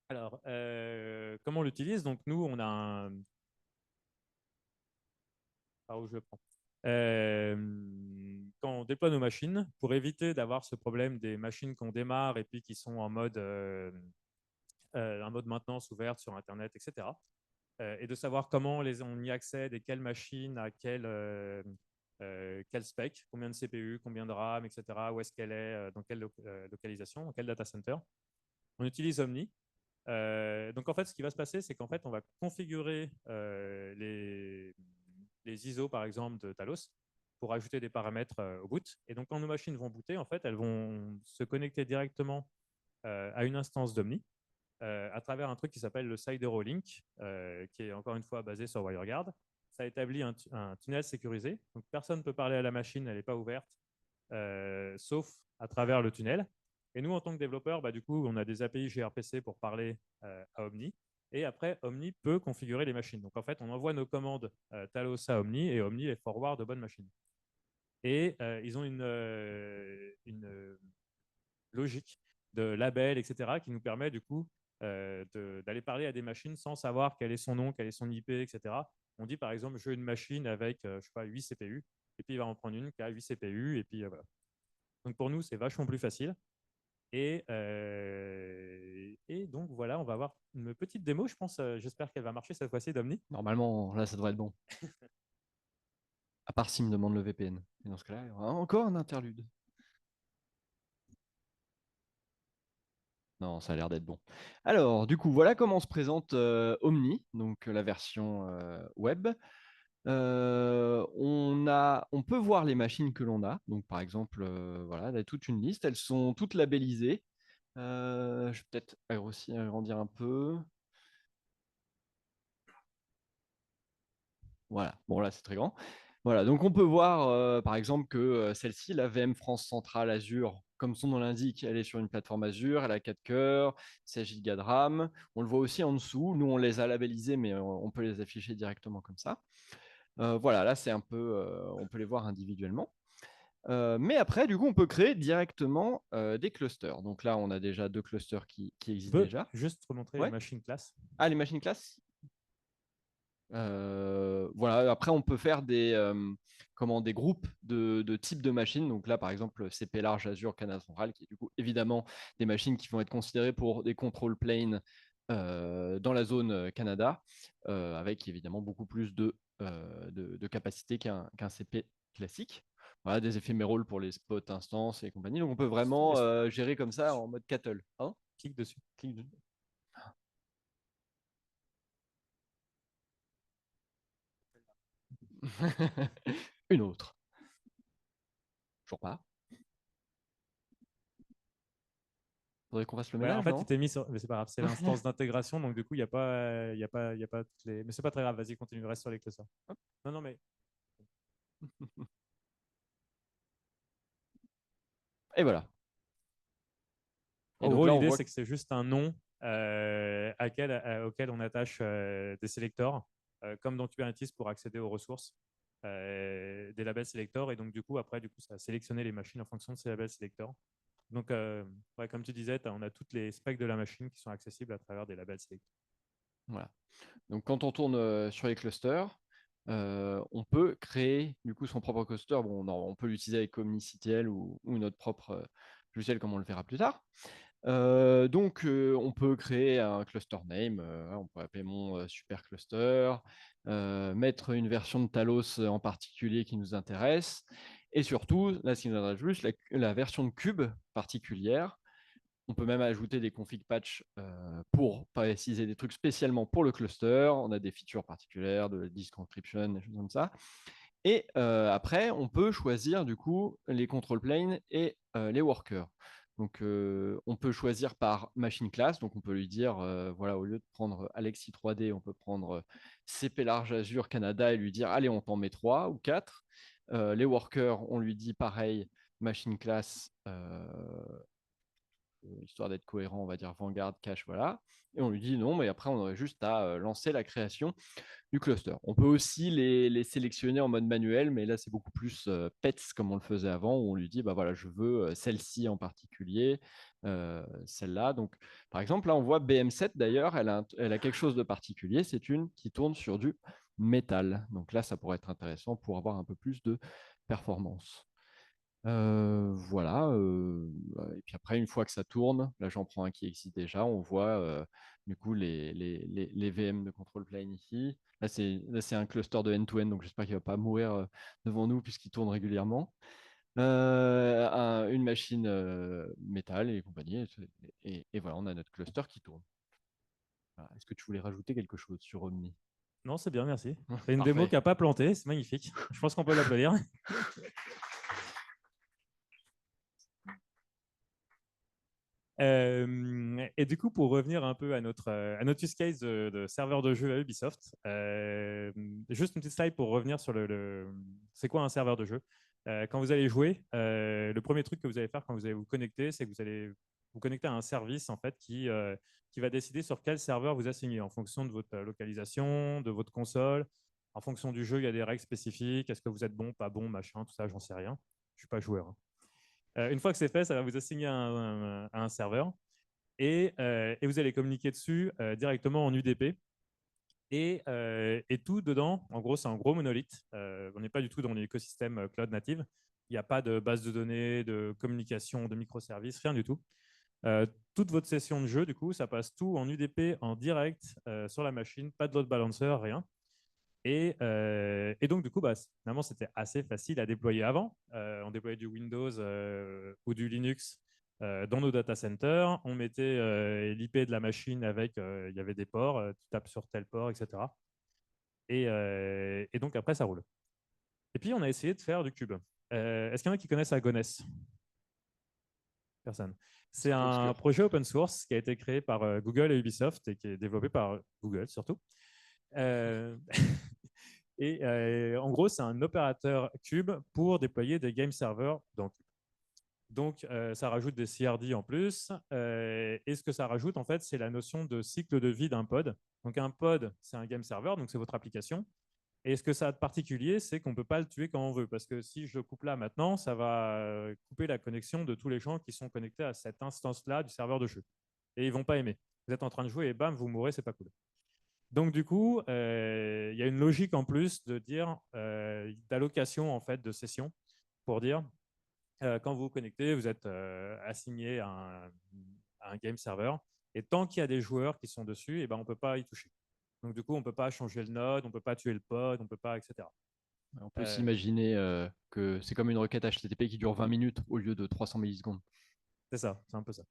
Alors, comment on l'utilise? Donc, nous, on a un... Par où je le prends? Quand on déploie nos machines, pour éviter d'avoir ce problème des machines qu'on démarre et puis qui sont en mode, un mode maintenance ouverte sur Internet, etc. Et de savoir comment on y accède et quelle machine à quel spec, combien de CPU, combien de RAM, etc., où est-ce qu'elle est, dans quelle localisation, dans quel data center. On utilise Omni. Donc, en fait, ce qui va se passer, c'est qu'en fait, on va configurer les ISO, par exemple, de Talos pour ajouter des paramètres au boot. Et donc, quand nos machines vont booter, en fait, elles vont se connecter directement à une instance d'Omni à travers un truc qui s'appelle le Sidero Link, qui est encore une fois basé sur WireGuard. Ça établit un tunnel sécurisé. Donc, personne ne peut parler à la machine, elle n'est pas ouverte, sauf à travers le tunnel. Et nous, en tant que développeurs, du coup, on a des API gRPC pour parler à Omni. Et après, Omni peut configurer les machines. Donc, en fait, on envoie nos commandes Talos à Omni et Omni les forward de bonnes machines. Et ils ont une logique de label, etc., qui nous permet, du coup, d'aller parler à des machines sans savoir quel est son nom, quel est son IP, etc. On dit, par exemple, je veux une machine avec, je sais pas, 8 CPU. Et puis, il va en prendre une qui a 8 CPU. Et puis, voilà. Donc, pour nous, c'est vachement plus facile. Et donc, voilà, on va avoir une petite démo, je pense. J'espère qu'elle va marcher cette fois-ci, d'Omni. Normalement, là, ça devrait être bon. À part s'il me demande le VPN. Et dans ce cas-là, il y aura encore un interlude. Non, ça a l'air d'être bon. Alors, du coup, voilà comment se présente Omni, donc la version web. On peut voir les machines que l'on a. Donc, par exemple, voilà, il y a toute une liste. Elles sont toutes labellisées. Je vais peut-être agrandir un peu. Voilà, bon là c'est très grand. Voilà, donc on peut voir par exemple que celle-ci, la VM France Centrale Azure, comme son nom l'indique, elle est sur une plateforme Azure, elle a 4 cœurs, 16 Go de RAM. On le voit aussi en dessous. Nous, on les a labellisés, mais on peut les afficher directement comme ça. Voilà, là, c'est un peu, on peut les voir individuellement. Mais après, du coup, on peut créer directement des clusters. Donc là, on a déjà 2 clusters qui Tu existent peux déjà. juste remontrer Ouais. les machines classe. Ah, les machines classes. Voilà. Après, on peut faire des groupes de types de machines. Donc là, par exemple, CP Large, Azure, Canada Central, qui est du coup évidemment des machines qui vont être considérées pour des control planes dans la zone Canada, avec évidemment beaucoup plus de capacité qu'un CP classique. Voilà, des éphémérales pour les spots instances et compagnie. Donc on peut vraiment gérer comme ça en mode cattle. Hein, Clique dessus. clique dessus. Une autre. Toujours pas. Faudrait qu'on fasse le Ouais, en ménage, fait, non? tu t'es mis sur. Mais c'est pas grave, c'est l'instance d'intégration, donc du coup, il n'y a pas, y a pas toutes les. Mais c'est pas très grave, vas-y, continue, reste sur les clusters. Hop. Non, non, mais. Et voilà. En Et donc gros, là, on l'idée, voit c'est que c'est juste un nom auquel on attache des sélecteurs, comme dans Kubernetes pour accéder aux ressources, des labels sélecteurs. Et donc, du coup, après, ça a sélectionné les machines en fonction de ces labels sélecteurs. Donc, ouais, comme tu disais, on a toutes les specs de la machine qui sont accessibles à travers des labels sélecteurs. voilà. Donc quand on tourne sur les clusters, on peut créer du coup son propre cluster. Bon, on peut l'utiliser avec OmniCTL ou notre propre logiciel comme on le verra plus tard. Donc, on peut créer un cluster name. On peut appeler mon super cluster, mettre une version de Talos en particulier qui nous intéresse. Et surtout, là, ce qui nous intéresse plus, la version de Cube particulière. On peut même ajouter des config patch pour préciser des trucs spécialement pour le cluster. On a des features particulières de disk encryption, des choses comme ça. Et après, on peut choisir du coup les control planes et les workers. Donc, on peut choisir par machine class. Donc, on peut lui dire, voilà, au lieu de prendre Alexis 3D, on peut prendre CP Large Azure Canada et lui dire, allez, on t'en met 3 ou 4. Les workers, on lui dit pareil, machine class, histoire d'être cohérent, on va dire Vanguard, Cache, voilà. Et on lui dit non, mais après, on aurait juste à lancer la création du cluster. On peut aussi les sélectionner en mode manuel, mais là, c'est beaucoup plus PETS comme on le faisait avant, où on lui dit, bah voilà, je veux celle-ci en particulier, celle-là. Donc, par exemple, là, on voit BM7 d'ailleurs, elle a quelque chose de particulier, c'est une qui tourne sur du métal. Donc là, ça pourrait être intéressant pour avoir un peu plus de performance. Voilà. Et puis après, une fois que ça tourne, là j'en prends un qui existe déjà, on voit du coup les VM de control plane ici. Là c'est un cluster de end-to-end, donc j'espère qu'il ne va pas mourir devant nous puisqu'il tourne régulièrement. Une machine métal et compagnie. Et voilà, on a notre cluster qui tourne. Voilà. Est-ce que tu voulais rajouter quelque chose sur Omni? Non, c'est bien, merci. C'est une Parfait. démo qui n'a pas planté, c'est magnifique. Je pense qu'on peut l'applaudir. Et du coup, pour revenir un peu à notre use case de serveur de jeu à Ubisoft, juste une petite slide pour revenir sur c'est quoi un serveur de jeu. Quand vous allez jouer, le premier truc que vous allez faire quand vous allez vous connecter, c'est que vous allez vous connecter à un service en fait qui va décider sur quel serveur vous assignez en fonction de votre localisation, de votre console. En fonction du jeu, il y a des règles spécifiques. Est-ce que vous êtes bon, pas bon, machin, tout ça, j'en sais rien. Je ne suis pas joueur, hein. Une fois que c'est fait, ça va vous assigner à un serveur et vous allez communiquer dessus directement en UDP. Et tout dedans, en gros, c'est un gros monolithe. On n'est pas du tout dans l'écosystème cloud native. Il n'y a pas de base de données, de communication, de microservices, rien du tout. Toute votre session de jeu, du coup, ça passe tout en UDP en direct sur la machine, pas de load balancer, rien. Et donc, du coup, finalement, c'était assez facile à déployer avant. On déployait du Windows ou du Linux dans nos data centers. On mettait l'IP de la machine avec, il y avait des ports, tu tapes sur tel port, etc. Et donc, après, ça roule. Et puis, on a essayé de faire du cube. Est-ce qu'il y en a qui connaissent Agones? Personne. C'est un projet open source qui a été créé par Google et Ubisoft et qui est développé par Google surtout. Et en gros, c'est un opérateur Cube pour déployer des game servers dans Cube. Donc, ça rajoute des CRD en plus. Et ce que ça rajoute, en fait, c'est la notion de cycle de vie d'un pod. Donc, un pod, c'est un game server, donc c'est votre application. Et ce que ça a de particulier, c'est qu'on ne peut pas le tuer quand on veut. Parce que si je le coupe là maintenant, ça va couper la connexion de tous les gens qui sont connectés à cette instance-là du serveur de jeu. Et ils ne vont pas aimer. Vous êtes en train de jouer et bam, vous mourrez, c'est pas cool. Donc, du coup, il y a une logique en plus de dire d'allocation en fait, de sessions pour dire quand vous vous connectez, vous êtes assigné à un game server. Et tant qu'il y a des joueurs qui sont dessus, eh ben, on ne peut pas y toucher. Donc, du coup, on ne peut pas changer le node, on ne peut pas tuer le pod, on ne peut pas, etc. On peut s'imaginer que c'est comme une requête HTTP qui dure 20 minutes au lieu de 300 millisecondes. C'est ça, c'est un peu ça.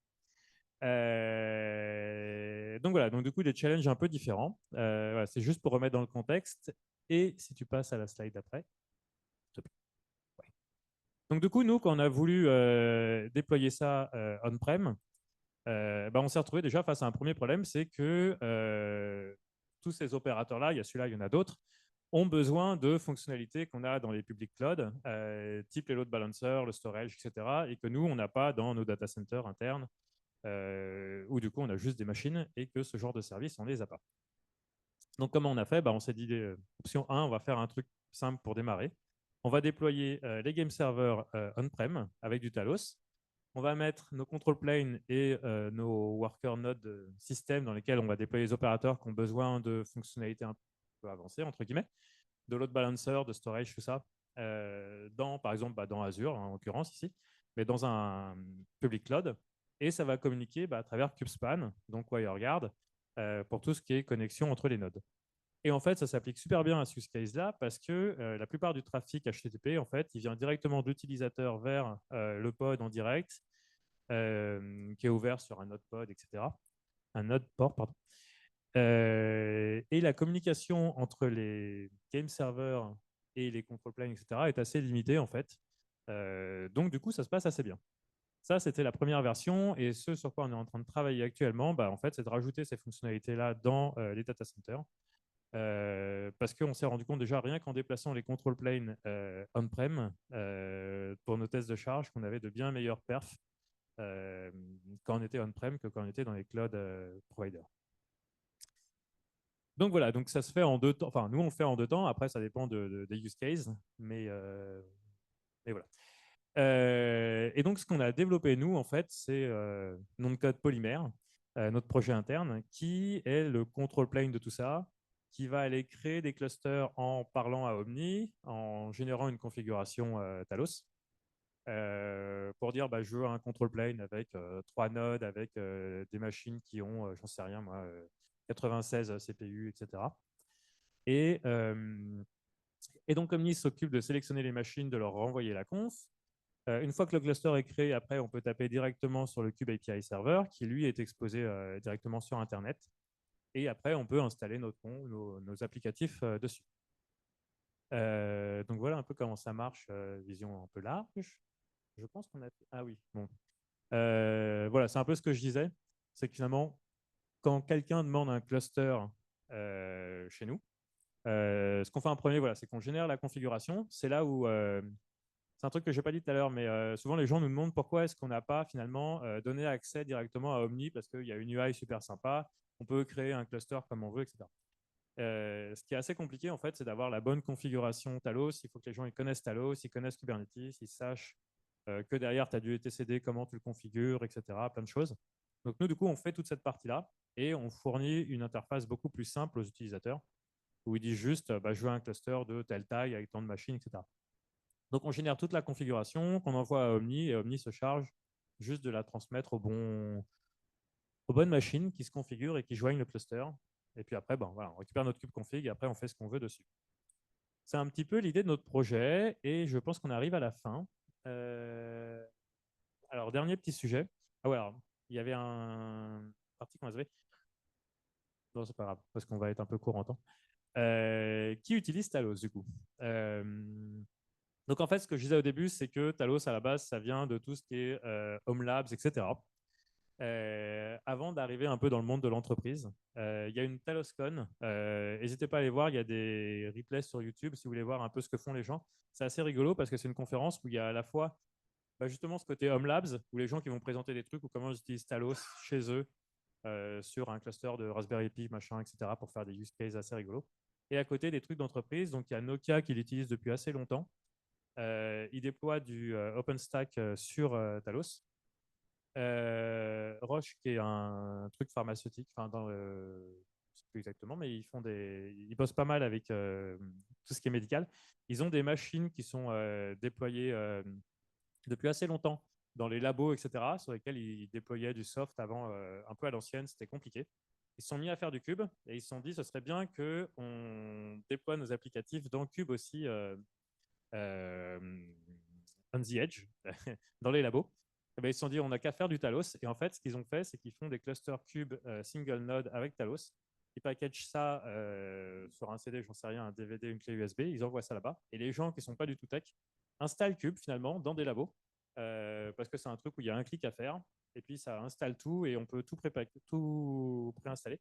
Donc voilà, donc du coup, des challenges un peu différents. Voilà, c'est juste pour remettre dans le contexte. Et si tu passes à la slide d'après. Ouais. Donc du coup, nous, quand on a voulu déployer ça on-prem, on s'est retrouvé déjà face à un premier problème, c'est que tous ces opérateurs-là, il y a celui-là, il y en a d'autres, ont besoin de fonctionnalités qu'on a dans les public cloud, type les load balancers, le storage, etc., et que nous, on n'a pas dans nos data centers internes, où du coup, on a juste des machines et que ce genre de service, on ne les a pas. Donc, comment on a fait? On s'est dit, option 1, on va faire un truc simple pour démarrer. On va déployer les game servers on-prem avec du Talos. On va mettre nos control planes et nos worker node système dans lesquels on va déployer les opérateurs qui ont besoin de fonctionnalités un peu avancées, entre guillemets, de load balancer, de storage, tout ça, par exemple, dans Azure, en l'occurrence ici, mais dans un public cloud. Et ça va communiquer à travers kubespan, donc WireGuard, pour tout ce qui est connexion entre les nodes. Et en fait, ça s'applique super bien à ce use case-là parce que la plupart du trafic HTTP, en fait, il vient directement de l'utilisateur vers le pod en direct, qui est ouvert sur un node pod, etc. Un node port, pardon. Et la communication entre les game servers et les control planes, etc., est assez limitée, en fait. Donc, du coup, ça se passe assez bien. Ça, c'était la première version. Et ce sur quoi on est en train de travailler actuellement, en fait, c'est de rajouter ces fonctionnalités-là dans les data centers. Parce qu'on s'est rendu compte déjà, rien qu'en déplaçant les control planes on-prem pour nos tests de charge, qu'on avait de bien meilleurs perfs quand on était on-prem que quand on était dans les cloud providers. Donc voilà, donc ça se fait en 2 temps. Enfin, nous, on le fait en 2 temps. Après, ça dépend des use cases. Mais voilà. Et donc, ce qu'on a développé, nous, en fait, c'est nom de code polymère, notre projet interne, qui est le control plane de tout ça, qui va aller créer des clusters en parlant à Omni, en générant une configuration Talos, pour dire je veux un control plane avec 3 nodes, avec des machines qui ont, j'en sais rien moi, 96 CPU, etc. Et donc, Omni s'occupe de sélectionner les machines, de leur renvoyer la conf. Une fois que le cluster est créé, après, on peut taper directement sur le Kube API Server, qui lui est exposé directement sur Internet. Et après, on peut installer nos applicatifs dessus. Donc voilà un peu comment ça marche, vision un peu large. Je pense qu'on a... Ah oui, bon. Voilà, c'est un peu ce que je disais. C'est que finalement, quand quelqu'un demande un cluster chez nous, ce qu'on fait en premier, voilà, c'est qu'on génère la configuration. C'est là où... c'est un truc que je n'ai pas dit tout à l'heure, mais souvent les gens nous demandent pourquoi est-ce qu'on n'a pas finalement donné accès directement à Omni parce qu'il y a une UI super sympa, on peut créer un cluster comme on veut, etc. Ce qui est assez compliqué, en fait, c'est d'avoir la bonne configuration Talos. Il faut que les gens ils connaissent Talos, ils connaissent Kubernetes, ils sachent que derrière, tu as du etcd, comment tu le configures, etc. Plein de choses. Donc nous, du coup, on fait toute cette partie-là et on fournit une interface beaucoup plus simple aux utilisateurs où ils disent juste, je veux un cluster de telle taille avec tant de machines, etc. Donc, on génère toute la configuration qu'on envoie à Omni et Omni se charge juste de la transmettre aux bonnes machines qui se configurent et qui joignent le cluster. Et puis après, voilà, on récupère notre kube config et après, on fait ce qu'on veut dessus. C'est un petit peu l'idée de notre projet et je pense qu'on arrive à la fin. Alors, dernier petit sujet. Ah ouais, alors, il y avait un parti qu'on avait. Non, c'est pas grave, parce qu'on va être un peu court en temps. Qui utilise Talos, du coup Donc, en fait, ce que je disais au début, c'est que Talos, à la base, ça vient de tout ce qui est Home Labs, etc. Avant d'arriver un peu dans le monde de l'entreprise, il y a une TalosCon. N'hésitez pas à aller voir, il y a des replays sur YouTube si vous voulez voir un peu ce que font les gens. C'est assez rigolo parce que c'est une conférence où il y a à la fois justement ce côté Home Labs, où les gens qui vont présenter des trucs ou comment ils utilisent Talos chez eux sur un cluster de Raspberry Pi, machin, etc., pour faire des use cases assez rigolos. Et à côté, des trucs d'entreprise. Donc, il y a Nokia qui l'utilise depuis assez longtemps. Il déploie du OpenStack sur Talos. Roche, qui est un truc pharmaceutique, enfin, je ne sais plus exactement, mais ils bossent pas mal avec tout ce qui est médical. Ils ont des machines qui sont déployées depuis assez longtemps dans les labos, etc., sur lesquels ils déployaient du soft avant, un peu à l'ancienne, c'était compliqué. Ils se sont mis à faire du Cube et ils se sont dit ce serait bien qu'on déploie nos applicatifs dans Cube aussi euh, on the edge, dans les labos. Et ben, ils se sont dit on n'a qu'à faire du Talos. Et en fait, ce qu'ils ont fait, c'est qu'ils font des clusters Cube single node avec Talos. Ils packagent ça sur un CD, j'en sais rien, un DVD, une clé USB. Ils envoient ça là-bas. Et les gens qui ne sont pas du tout tech installent Cube finalement dans des labos parce que c'est un truc où il y a un clic à faire. Et puis ça installe tout et on peut tout préinstaller.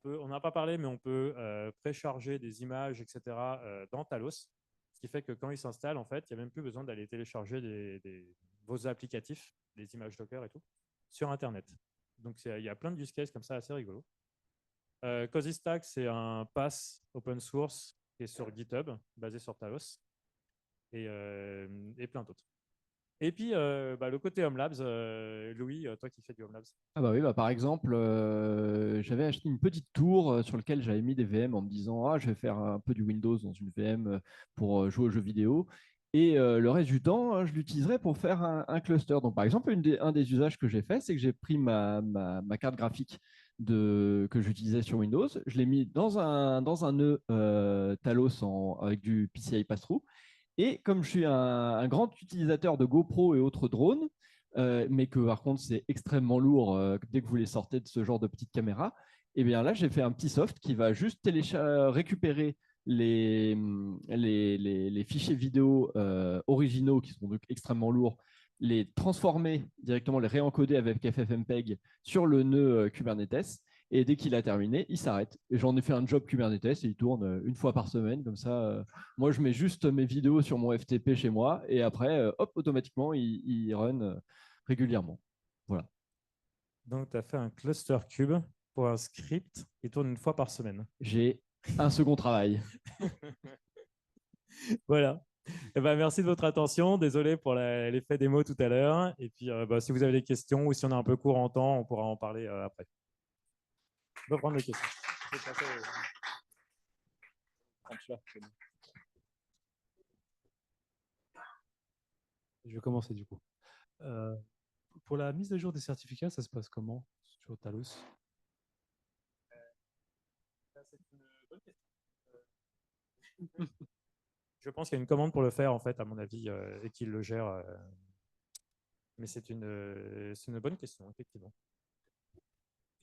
On n'a pas parlé, mais on peut précharger des images, etc. Dans Talos. Ce qui fait que quand il s'installe, en fait, il n'y a même plus besoin d'aller télécharger vos applicatifs, des images Docker et tout, sur Internet. Donc, il y a plein de use cases comme ça assez rigolo. Cozy Stack, c'est un pass open source qui est sur GitHub, basé sur Talos, et plein d'autres. Et puis, le côté Home Labs, Louis, toi qui fais du Home Labs. Ah bah oui, bah par exemple, j'avais acheté une petite tour sur laquelle j'avais mis des VM en me disant je vais faire un peu du Windows dans une VM pour jouer aux jeux vidéo. Et le reste du temps, je l'utiliserai pour faire un cluster. Donc par exemple, un des usages que j'ai fait, c'est que j'ai pris ma carte graphique que j'utilisais sur Windows, je l'ai mis dans un nœud Talos avec du PCI Pass-Through. Et comme je suis un grand utilisateur de GoPro et autres drones, mais que par contre c'est extrêmement lourd dès que vous les sortez de ce genre de petite caméra, et bien là j'ai fait un petit soft qui va juste récupérer les fichiers vidéo originaux qui sont donc extrêmement lourds, les transformer directement, les réencoder avec FFmpeg sur le nœud Kubernetes. Et dès qu'il a terminé, il s'arrête. Et j'en ai fait un job Kubernetes et il tourne une fois par semaine. Comme ça, moi, je mets juste mes vidéos sur mon FTP chez moi et après, hop, automatiquement, il run régulièrement. Voilà. Donc, tu as fait un cluster cube pour un script qui tourne une fois par semaine. J'ai un second travail. Voilà. Eh ben, merci de votre attention. Désolé pour l'effet démo tout à l'heure. Et puis, si vous avez des questions ou si on est un peu court en temps, on pourra en parler après. Je peux prendre les questions. Je vais commencer du coup. Pour la mise à jour des certificats, ça se passe comment sur Talos? C'est une bonne question. Je pense qu'il y a une commande pour le faire, en fait, à mon avis, et qu'il le gère. Mais c'est une bonne question, effectivement.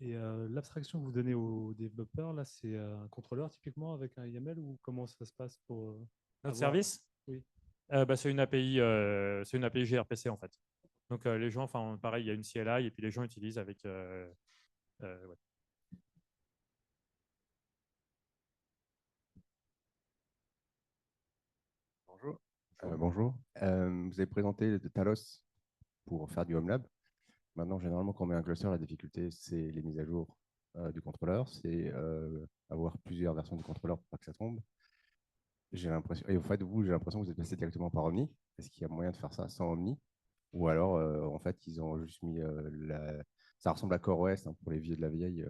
Et l'abstraction que vous donnez aux développeurs, là, c'est un contrôleur typiquement avec un YAML ou comment ça se passe pour Notre service? Oui. C'est une API gRPC, en fait. Donc, les gens, enfin, pareil, il y a une CLI et puis les gens utilisent avec. Ouais. Bonjour. Bonjour. Vous avez présenté de Talos pour faire du Home Lab. Maintenant, généralement, quand on met un cluster, la difficulté, c'est les mises à jour du contrôleur. C'est avoir plusieurs versions du contrôleur pour pas que ça tombe. J'ai l'impression, et au fait, vous, j'ai l'impression que vous êtes passé directement par Omni. Est-ce qu'il y a moyen de faire ça sans Omni? Ou alors, en fait, ils ont juste mis ça ressemble à CoreOS pour les vieux de la vieille,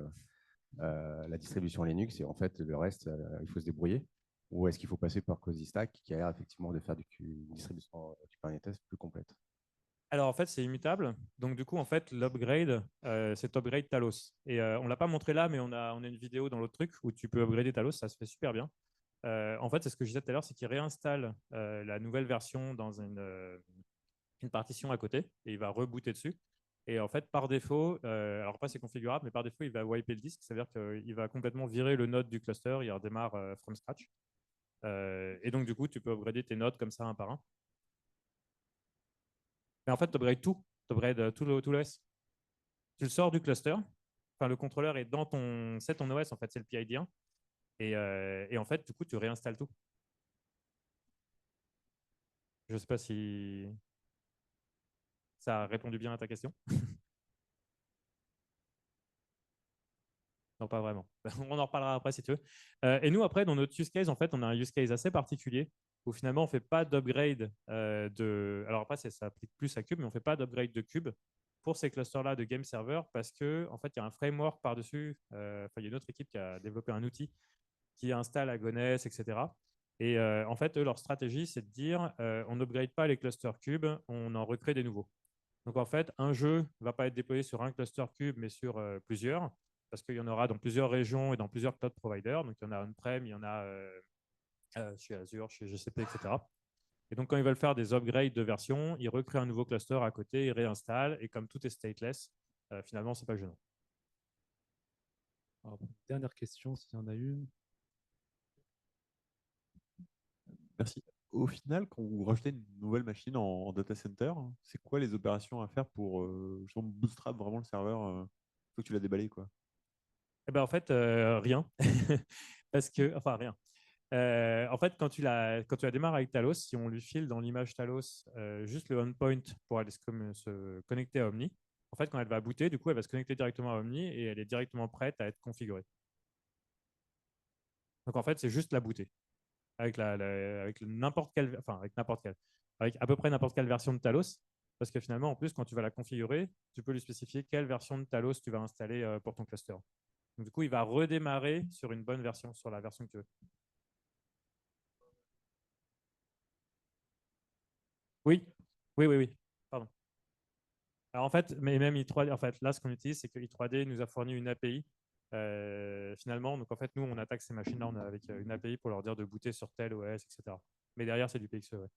la distribution Linux, et en fait, le reste, il faut se débrouiller. Ou est-ce qu'il faut passer par Cozy Stack, qui a l'air effectivement de faire une distribution Kubernetes plus complète? Alors, en fait, c'est immutable. Donc, du coup, en fait, l'upgrade, c'est upgrade Talos. Et on ne l'a pas montré là, mais on a une vidéo dans l'autre truc où tu peux upgrader Talos. Ça se fait super bien. En fait, c'est ce que je disais tout à l'heure, c'est qu'il réinstalle la nouvelle version dans une partition à côté et il va rebooter dessus. Et en fait, par défaut, alors pas c'est configurable, mais par défaut, il va wiper le disque. C'est-à-dire qu'il va complètement virer le node du cluster. Il redémarre from scratch. Et donc, du coup, tu peux upgrader tes nodes comme ça, un par un. Mais en fait, tu upgrades tout. Tu upgrades tout l'OS. Tu le sors du cluster. Enfin, le contrôleur est dans c'est ton OS, en fait, c'est le PID 1. Et en fait, du coup, tu réinstalles tout. Je ne sais pas si… Ça a répondu bien à ta question? Non, pas vraiment. On en reparlera après si tu veux. Et nous, après, dans notre use case, en fait, on a un use case assez particulier où finalement, on ne fait pas d'upgrade de. Alors après, ça applique plus à Cube, mais on ne fait pas d'upgrade de Cube pour ces clusters-là de game server parce que en fait, il y a un framework par-dessus. Il y a une autre équipe qui a développé un outil qui installe Agoness, etc. Et en fait, eux, leur stratégie, c'est de dire on n'upgrade pas les clusters Cube, on en recrée des nouveaux. Donc en fait, un jeu ne va pas être déployé sur un cluster Cube, mais sur plusieurs, parce qu'il y en aura dans plusieurs régions et dans plusieurs cloud providers. Donc il y en a on-prem, il y en a chez Azure, chez GCP, etc. Et donc quand ils veulent faire des upgrades de version, ils recréent un nouveau cluster à côté, ils réinstallent, et comme tout est stateless, finalement, ce n'est pas gênant. Alors, dernière question, s'il y en a une. Merci. Au final, quand vous rachetez une nouvelle machine en data center, c'est quoi les opérations à faire pour bootstrap vraiment le serveur une fois que tu l'as déballé, quoi? Eh ben, en fait, rien. Parce que, enfin, rien. En fait, quand tu la démarres avec Talos, si on lui file dans l'image Talos juste le endpoint pour aller se connecter à Omni, en fait, quand elle va booter, du coup, elle va se connecter directement à Omni et elle est directement prête à être configurée. Donc, en fait, c'est juste la booter avec n'importe quelle, enfin, avec à peu près n'importe quelle version de Talos. Parce que finalement, en plus, quand tu vas la configurer, tu peux lui spécifier quelle version de Talos tu vas installer pour ton cluster. Donc, du coup, il va redémarrer sur une bonne version, sur la version que tu veux. Oui, oui. Pardon. Alors en fait, mais même i3D, en fait, là, ce qu'on utilise, c'est que i3D nous a fourni une API finalement. Donc en fait, nous, on attaque ces machines-là avec une API pour leur dire de booter sur tel OS, etc. Mais derrière, c'est du PXE. Ouais.